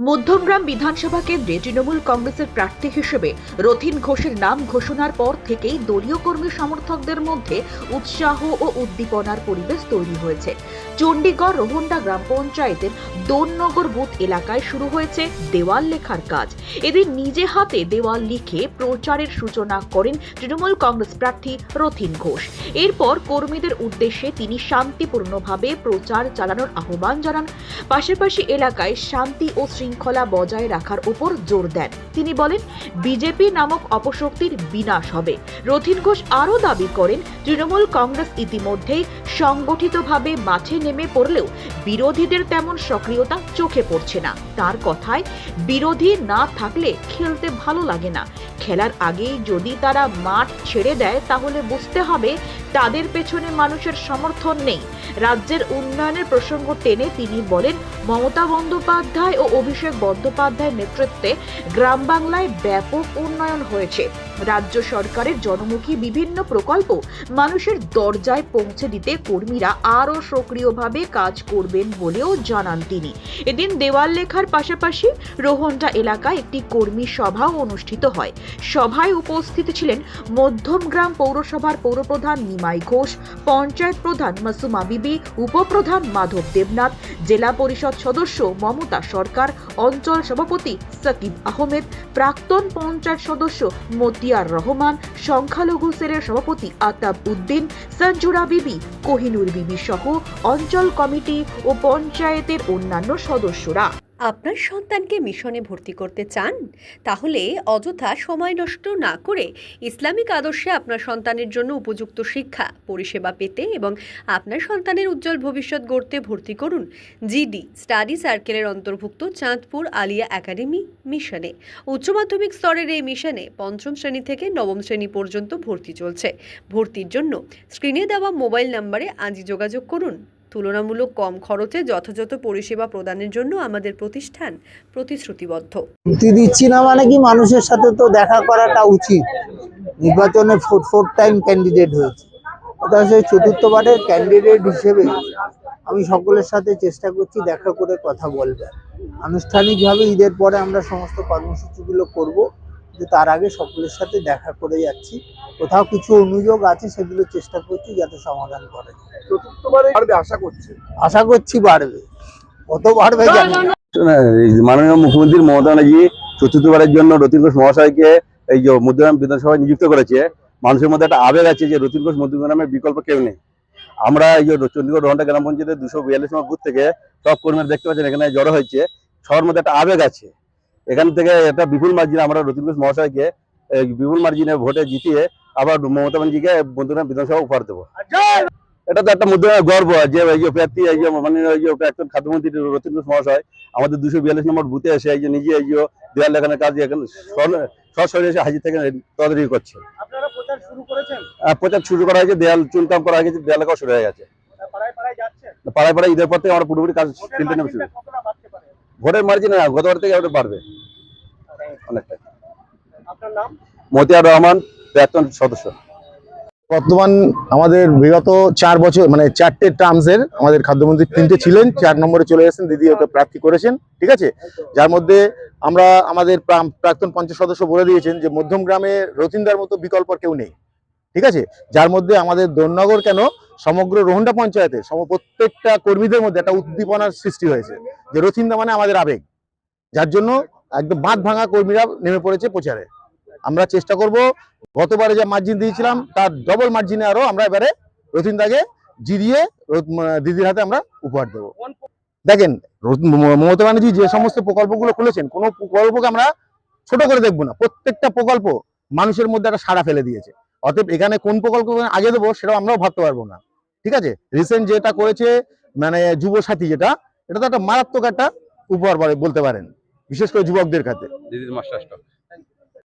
মধ্যমগ্রাম বিধানসভা কেন্দ্রে তৃণমূল কংগ্রেসের প্রার্থী হিসেবে রথীন ঘোষের নাম ঘোষণার পর থেকেই দলীয় কর্মী সমর্থকদের মধ্যে উৎসাহ ও উদ্দীপনার পরিবেশ তৈরি হয়েছে। চণ্ডীগড় রোহন্ডা গ্রাম পঞ্চায়েতের দোননগর বুথ এলাকায় শুরু হয়েছে দেওয়াল লেখার কাজ। এদিন নিজে হাতে দেওয়াল লিখে প্রচারের সূচনা করেন তৃণমূল কংগ্রেস প্রার্থী রথীন ঘোষ। এরপর কর্মীদের উদ্দেশ্যে তিনি শান্তিপূর্ণভাবে প্রচার চালানোর আহ্বান জানান। পাশাপাশি এলাকায় শান্তি ও শৃঙ্খলা বজায় রাখার উপর জোর দেন। তিনি বলেন, বিজেপি নামক অপশক্তির বিনাশ হবে। রথীন ঘোষ আরও দাবি করেন, তৃণমূল কংগ্রেস ইতিমধ্যেই সংগঠিতভাবে মাঠে নেমে পড়লেও বিরোধীদের তেমন সক্রিয়তা চোখে পড়ছে না। তার কথায়, বিরোধী না থাকলে খেলতে ভালো লাগে না। খেলার আগেই যদি তারা মাঠ ছেড়ে দেয় তাহলে বুঝতে হবে তাদের পেছনে মানুষের সমর্থন নেই। রাজ্যের উন্নয়নের প্রসঙ্গ টেনে তিনি বলেন, মমতা বন্দ্যোপাধ্যায় ও অভিষেক বন্দ্যোপাধ্যায়ের নেতৃত্বে গ্রাম বাংলায় ব্যাপক উন্নয়ন হয়েছে। রাজ্য সরকারের জনমুখী বিভিন্ন প্রকল্প মানুষের দরজায় পৌঁছে দিতে কর্মীরা আরও সক্রিয়ভাবে কাজ করবেন বলেও জানান তিনি। এদিন দেওয়াল লেখার পাশাপাশি রোহন্ডা এলাকায় একটি কর্মী সভাও অনুষ্ঠিত হয়। সভায় উপস্থিত ছিলেন মধ্যমগ্রাম পৌরসভার পৌরপ্রধান নিমাই ঘোষ, পঞ্চায়েত প্রধান মাসুমা বিবি, উপপ্রধান মাধব দেবনাথ, জেলা পরিষদ সদস্য মমতা সরকার, অঞ্চল সভাপতি সাকিব আহমেদ, প্রাক্তন পঞ্চায়েত সদস্য মতিয়ার রহমান, সংখ্যালঘু সেলের সভাপতি আতাব উদ্দিন, সঞ্জুরা বিবি, কোহিনুর বিবি সহ অঞ্চল কমিটি ও পঞ্চায়েতের অন্যান্য সদস্যরা। আপনার সন্তানকে মিশনে ভর্তি করতে চান? তাহলে অযথা সময় নষ্ট না করে ইসলামিক আদর্শে আপনার সন্তানের জন্য উপযুক্ত শিক্ষা পরিষেবা পেতে এবং আপনার সন্তানের উজ্জ্বল ভবিষ্যৎ গড়তে ভর্তি করুন জিডি স্টাডি সার্কেলের অন্তর্ভুক্ত চাঁদপুর আলিয়া একাডেমি মিশনে। উচ্চ মাধ্যমিক স্তরের এই মিশনে পঞ্চম শ্রেণী থেকে নবম শ্রেণী পর্যন্ত ভর্তি চলছে। ভর্তির জন্য স্ক্রিনে দেওয়া মোবাইল নম্বরে আজই যোগাযোগ করুন। তুলনামূলক কম খরচে যথাযথ পরিষেবা প্রদানের জন্য আমাদের প্রতিষ্ঠান প্রতিশ্রুতিবদ্ধ। দিচ্ছি না মানে কি, মানুষের সাথে তো দেখা করাটা উচিত। নির্বাচনে ফোর টাইম ক্যান্ডিডেট হয়েছে, অর্থাৎ সেই চতুর্থবারের ক্যান্ডিডেট হিসেবে আমি সকলের সাথে চেষ্টা করছি দেখা করে কথা বলবে। আনুষ্ঠানিকভাবে ঈদের পরে আমরা সমস্ত কর্মসূচিগুলো করব, যে তার আগে সকলের সাথে দেখা করে যাচ্ছি। কোথাও কিছু অনুযোগ আছে সেগুলো চেষ্টা করছি যাতে সমাধান করে। চতুর্থবারে বাড়বে আশা করছি বাড়বে, কত বাড়বে জানি না। মাননীয় মুখ্যমন্ত্রী মমতা ব্যানার্জি চতুর্থবারের জন্য রথীন ঘোষ মহাশয়কে এই যে মধ্যগ্রাম বিধানসভায় নিযুক্ত করেছে। মানুষের মধ্যে একটা আবেগ আছে যে রথীন ঘোষ মধ্যগ্রামের বিকল্প কেউ নেই। আমরা এই যে চণ্ডীগড় রোহন্ডা গ্রাম পঞ্চায়েতের 242 নম্বর বুথ থেকে সব কর্মীরা দেখতে পাচ্ছেন এখানে জড়ো হয়েছে। সবার মধ্যে একটা আবেগ আছে। এখান থেকে একটা বিপুল মার্জিনে আমরা রথীন ঘোষ মহাশয়কে বিপুল মার্জিনে ভোটে জিতিয়ে আবার মমতা ব্যানার্জিকে মধ্যগ্রাম বিধানসভা উপহার দেবো। এটা তো একটা মধ্যগ্রামের গর্ব যে এই যে প্রার্থী এই যে মাননীয় প্রাক্তন খাদ্যমন্ত্রী রথীন ঘোষ মহাশয় আমাদের 242 নম্বর বুথে এসে এই যে নিজে এই যে দেওয়াল লেখানোর কাজ এখানে সশরীরে এসে হাজির থেকে তদারকি করছে। আপনারা প্রচার শুরু করেছেন? প্রচার শুরু করা হয়েছে, দেয়াল চুনকাম করা হয়ে গেছে, দেয়াল লেখাও শুরু হয়ে গেছে। পাড়ায় পাড়ায় ঈদের পর থেকে আমরা পুরোপুরি কাজ ফিল্ডে নেমে শুরু। ভোটের মার্জিনে না, গতবার থেকে ওটা বাড়বে অনেকটা। মতিয়ার রহমান, প্রাক্তন সদস্য। বর্তমান আমাদের বিগত 4 বছর মানে 4টে টার্মসের আমাদের খাদ্যমন্ত্রী 3টে ছিলেন, 4 নম্বরে চলে গেছেন, দিদি ওকে প্রার্থী করেছেন, ঠিক আছে। যার মধ্যে আমরা আমাদের প্রাক্তন পঞ্চায়েত সদস্য বলে দিয়েছেন যে মধ্যমগ্রামে রথীনদার মতো বিকল্প কেউ নেই, ঠিক আছে। যার মধ্যে আমাদের দোননগর কেন সমগ্র রোহন্ডা পঞ্চায়েতে প্রত্যেকটা কর্মীদের মধ্যে একটা উদ্দীপনার সৃষ্টি হয়েছে যে রথীনদা মানে আমাদের আবেগ। যার জন্য একদম বাঁধ ভাঙা কর্মীরা নেমে পড়েছে প্রচারে। আমরা চেষ্টা করব গতবারে যে মার্জিন দিয়েছিলাম তার ডবল মার্জিনে আরো আমরা এবারে রথীনদাকে জিরিয়ে দিদির হাতে আমরা উপহার দেবো। দেখেন, মমতা ব্যানার্জি যে সমস্ত প্রকল্পগুলো খুলেছেন, কোনো প্রকল্পকে আমরা ছোট করে দেখবো না। প্রত্যেকটা প্রকল্প মানুষের মধ্যে একটা সাড়া ফেলে দিয়েছে। অতএব এখানে কোন প্রকল্প আগে দেবো সেটাও আমরাও ভাবতে পারবো না, ঠিক আছে। রিসেন্ট যেটা করেছে মানে যুব সাথী, এটা তো একটা মারাত্মক একটা উপহার বলতে পারেন, বিশেষ করে যুবকদের কাছে।